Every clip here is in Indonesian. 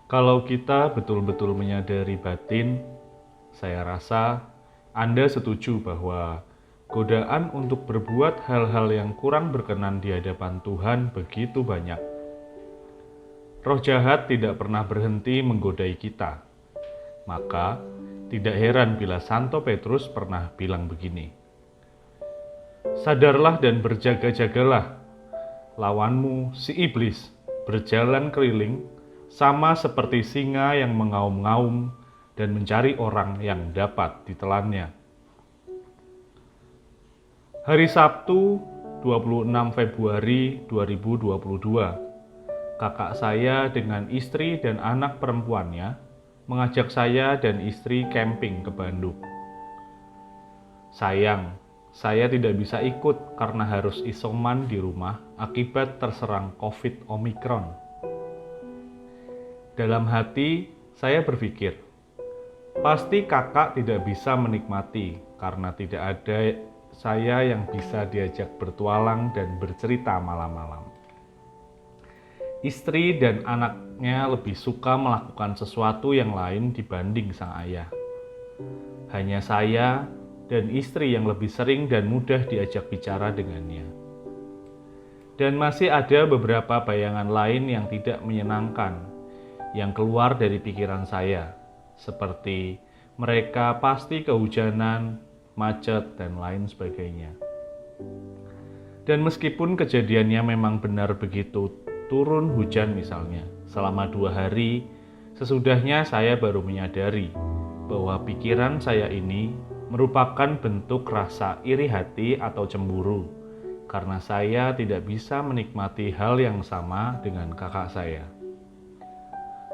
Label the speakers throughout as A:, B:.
A: Kalau kita betul-betul menyadari batin, saya rasa Anda setuju bahwa godaan untuk berbuat hal-hal yang kurang berkenan di hadapan Tuhan begitu banyak. Roh jahat tidak pernah berhenti menggodai kita. Maka, tidak heran bila Santo Petrus pernah bilang begini, "Sadarlah dan berjaga-jagalah, lawanmu si iblis berjalan keliling sama seperti singa yang mengaum-ngaum dan mencari orang yang dapat ditelannya." Hari Sabtu, 26 Februari 2022, kakak saya dengan istri dan anak perempuannya mengajak saya dan istri camping ke Bandung. Sayang, saya tidak bisa ikut karena harus isoman di rumah akibat terserang COVID Omikron. Dalam hati, saya berpikir, pasti kakak tidak bisa menikmati karena tidak ada saya yang bisa diajak bertualang dan bercerita malam-malam. Istri dan anaknya lebih suka melakukan sesuatu yang lain dibanding sang ayah. Hanya saya dan istri yang lebih sering dan mudah diajak bicara dengannya. Dan masih ada beberapa bayangan lain yang tidak menyenangkan, yang keluar dari pikiran saya, seperti mereka pasti kehujanan, macet, dan lain sebagainya. Dan meskipun kejadiannya memang benar begitu, turun hujan misalnya, selama 2 hari, sesudahnya saya baru menyadari bahwa pikiran saya ini merupakan bentuk rasa iri hati atau cemburu, karena saya tidak bisa menikmati hal yang sama dengan kakak saya.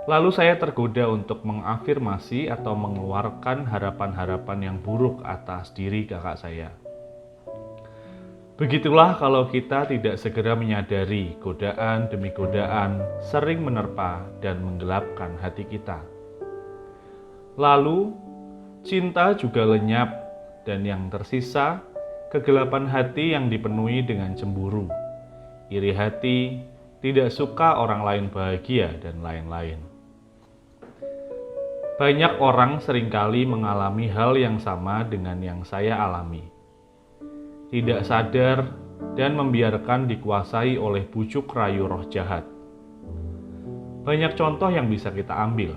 A: Lalu saya tergoda untuk mengafirmasi atau mengeluarkan harapan-harapan yang buruk atas diri kakak saya. Begitulah kalau kita tidak segera menyadari godaan demi godaan sering menerpa dan menggelapkan hati kita. Lalu, cinta juga lenyap dan yang tersisa kegelapan hati yang dipenuhi dengan cemburu, iri hati, tidak suka orang lain bahagia, dan lain-lain. Banyak orang seringkali mengalami hal yang sama dengan yang saya alami. Tidak sadar dan membiarkan dikuasai oleh bujuk rayu roh jahat. Banyak contoh yang bisa kita ambil.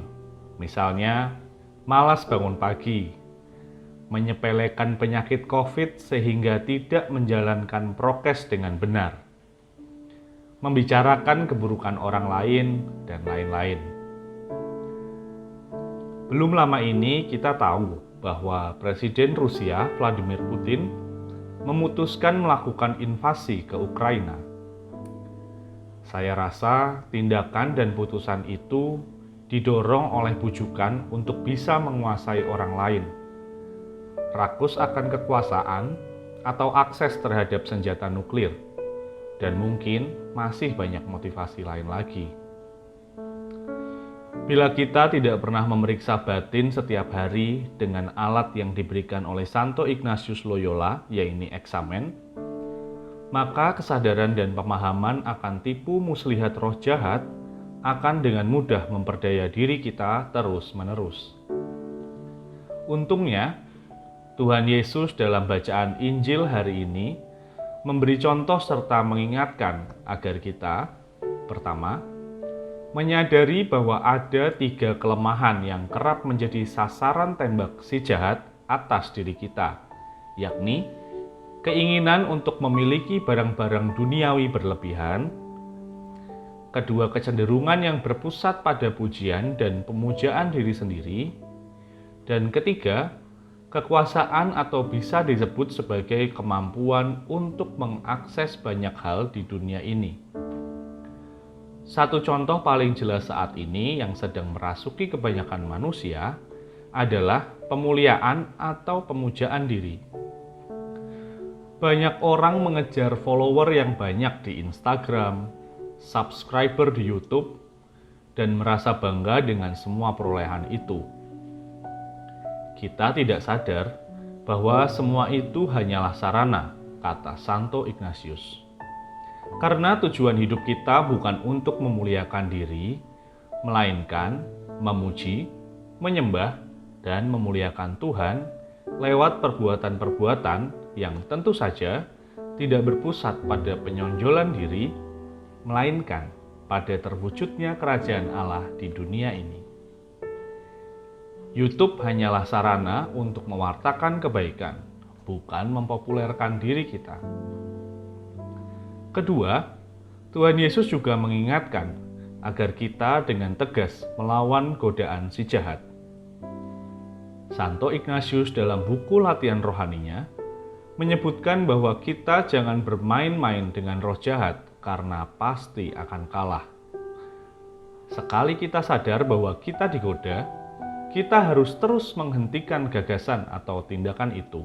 A: Misalnya, malas bangun pagi, menyepelekan penyakit COVID sehingga tidak menjalankan prokes dengan benar, membicarakan keburukan orang lain, dan lain-lain. Belum lama ini kita tahu bahwa Presiden Rusia Vladimir Putin memutuskan melakukan invasi ke Ukraina. Saya rasa tindakan dan putusan itu didorong oleh bujukan untuk bisa menguasai orang lain, rakus akan kekuasaan, atau akses terhadap senjata nuklir, dan mungkin masih banyak motivasi lain lagi. Bila kita tidak pernah memeriksa batin setiap hari dengan alat yang diberikan oleh Santo Ignatius Loyola, yaitu eksamen, maka kesadaran dan pemahaman akan tipu muslihat roh jahat akan dengan mudah memperdaya diri kita terus-menerus. Untungnya, Tuhan Yesus dalam bacaan Injil hari ini memberi contoh serta mengingatkan agar kita, pertama, menyadari bahwa ada 3 kelemahan yang kerap menjadi sasaran tembak si jahat atas diri kita, yakni keinginan untuk memiliki barang-barang duniawi berlebihan, kedua kecenderungan yang berpusat pada pujian dan pemujaan diri sendiri, dan ketiga, kekuasaan atau bisa disebut sebagai kemampuan untuk mengakses banyak hal di dunia ini. Satu contoh paling jelas saat ini yang sedang merasuki kebanyakan manusia adalah pemuliaan atau pemujaan diri. Banyak orang mengejar follower yang banyak di Instagram, subscriber di YouTube, dan merasa bangga dengan semua perolehan itu. Kita tidak sadar bahwa semua itu hanyalah sarana, kata Santo Ignatius. Karena tujuan hidup kita bukan untuk memuliakan diri, melainkan memuji, menyembah, dan memuliakan Tuhan lewat perbuatan-perbuatan yang tentu saja tidak berpusat pada penyonjolan diri, melainkan pada terwujudnya kerajaan Allah di dunia ini. YouTube hanyalah sarana untuk mewartakan kebaikan, bukan mempopulerkan diri kita. Kedua, Tuhan Yesus juga mengingatkan agar kita dengan tegas melawan godaan si jahat. Santo Ignatius dalam buku latihan rohaninya menyebutkan bahwa kita jangan bermain-main dengan roh jahat karena pasti akan kalah. Sekali kita sadar bahwa kita digoda, kita harus terus menghentikan gagasan atau tindakan itu.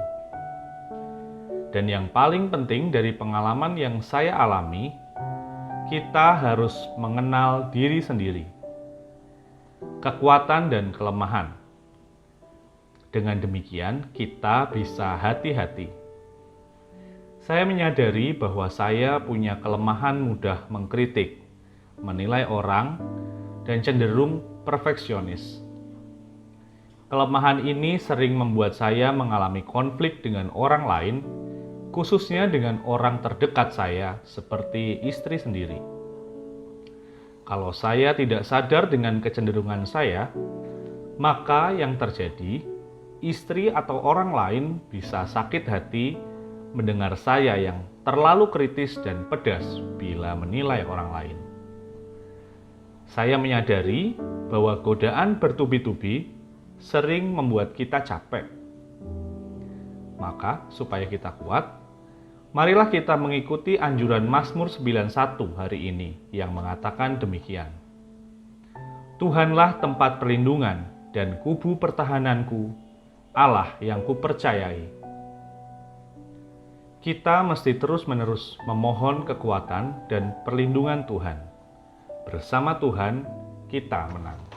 A: Dan yang paling penting dari pengalaman yang saya alami, kita harus mengenal diri sendiri, kekuatan dan kelemahan. Dengan demikian, kita bisa hati-hati. Saya menyadari bahwa saya punya kelemahan mudah mengkritik, menilai orang, dan cenderung perfeksionis. Kelemahan ini sering membuat saya mengalami konflik dengan orang lain, khususnya dengan orang terdekat saya, seperti istri sendiri. Kalau saya tidak sadar dengan kecenderungan saya, maka yang terjadi, istri atau orang lain bisa sakit hati mendengar saya yang terlalu kritis dan pedas bila menilai orang lain. Saya menyadari bahwa godaan bertubi-tubi sering membuat kita capek. Maka, supaya kita kuat, marilah kita mengikuti anjuran Mazmur 91 hari ini yang mengatakan demikian. Tuhanlah tempat perlindungan dan kubu pertahananku, Allah yang kupercayai. Kita mesti terus-menerus memohon kekuatan dan perlindungan Tuhan. Bersama Tuhan, kita menang.